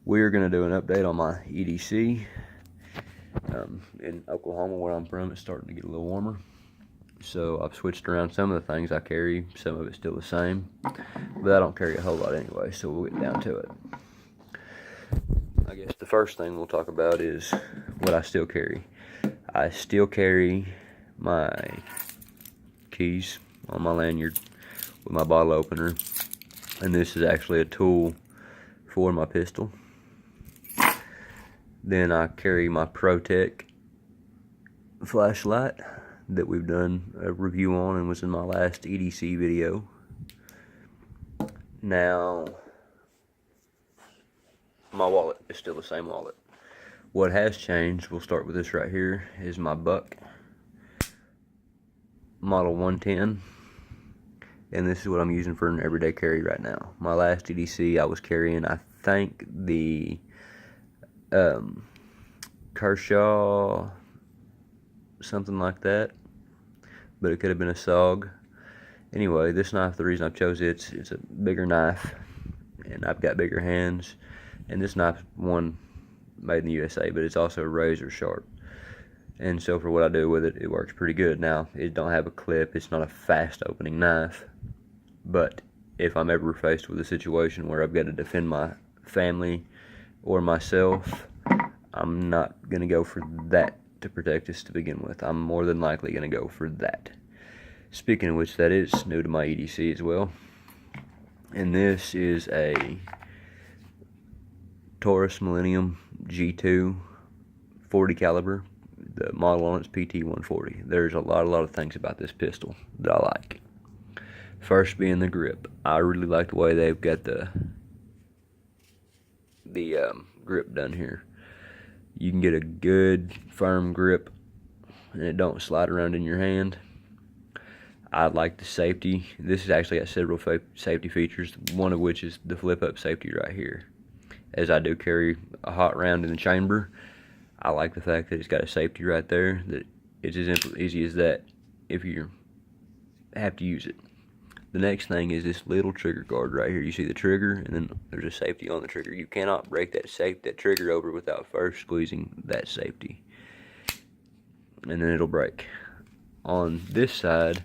We're going to do an update on my EDC. In Oklahoma, where I'm from, it's starting to get a little warmer. So I've switched around some of the things I carry. Some of it's still the same. But I don't carry a whole lot anyway, so we'll get down to it. I guess the first thing we'll talk about is what I still carry. I still carry my keys on my lanyard with my bottle opener. And this is actually a tool for my pistol. Then I carry my ProTech flashlight that we've done a review on and was in my last EDC video. Now, my wallet is still the same wallet. What has changed, we'll start with this right here, is my Buck Model 110. And this is what I'm using for an everyday carry right now. My last EDC I was carrying, I think, the Kershaw, something like that, but it could have been a SOG. Anyway, this knife, the reason I chose it's a bigger knife, and I've got bigger hands, and this knife, one made in the USA, but it's also razor sharp. And so for what I do with it, it works pretty good. Now, it don't have a clip, it's not a fast opening knife, but if I'm ever faced with a situation where I've got to defend my family or myself, I'm not going to go for that to protect us to begin with. I'm more than likely going to go for that. Speaking of which, that is new to my EDC as well. And this is a Taurus Millennium G2 40 caliber. The model on it's PT140. There's a lot of things about this pistol that I like. First being the grip. I really like the way they've got the grip done here. You can get a good firm grip and it don't slide around in your hand. I like the safety. This has actually got several safety features, one of which is the flip up safety right here. As I do carry a hot round in the chamber, I like the fact that it's got a safety right there, that it's as easy as that if you have to use it. The next thing is this little trigger guard right here. You see the trigger, and then there's a safety on the trigger. You cannot break that trigger over without first squeezing that safety, and then it'll break. On this side,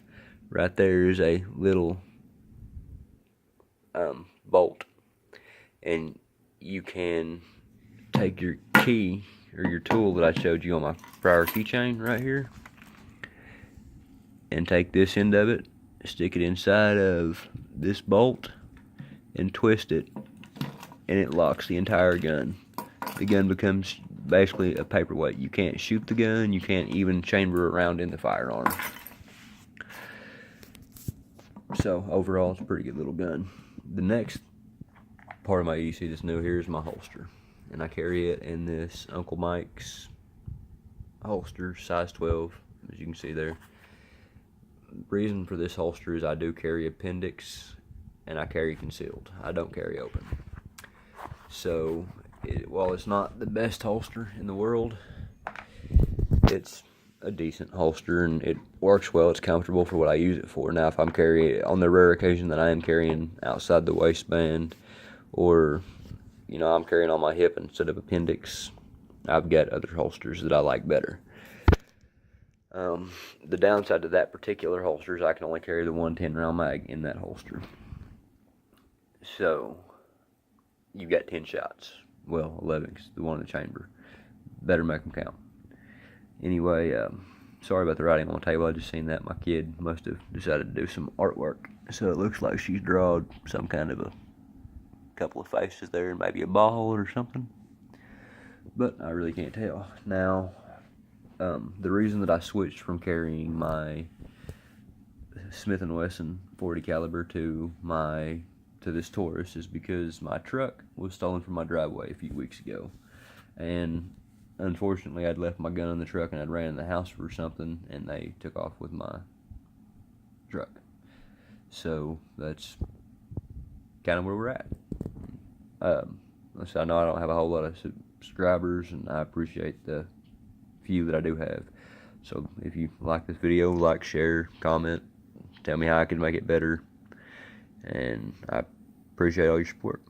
right there is a little bolt, and you can take your key or your tool that I showed you on my prior keychain right here, and take this end of it, stick it inside of this bolt, and twist it, and it locks the entire gun. The gun becomes basically a paperweight. You can't shoot the gun, you can't even chamber around in the firearm. So overall, it's a pretty good little gun. The next part of my EDC that's new here is my holster, and I carry it in this Uncle Mike's holster, size 12, as you can see there. Reason for this holster is I do carry appendix, and I carry concealed. I don't carry open. So while it's not the best holster in the world, it's a decent holster, and it works well. It's comfortable for what I use it for. Now, if I'm carrying, on the rare occasion that I am carrying outside the waistband, or I'm carrying on my hip instead of appendix, I've got other holsters that I like better. The downside to that particular holster is I can only carry the 110 round mag in that holster. So, you've got 10 shots. Well, 11, because the one in the chamber. Better make them count. Anyway, sorry about the writing on the table. I just seen that. My kid must have decided to do some artwork. So it looks like she's drawn some kind of a couple of faces there, and maybe a ball or something. But I really can't tell. Now, the reason that I switched from carrying my Smith & Wesson 40 caliber to this Taurus is because my truck was stolen from my driveway a few weeks ago, and unfortunately I'd left my gun in the truck and I'd ran in the house for something, and they took off with my truck. So that's kind of where we're at. So I know I don't have a whole lot of subscribers, and I appreciate the few that I do have. So if you like this video, like, share, comment, tell me how I can make it better, and I appreciate all your support.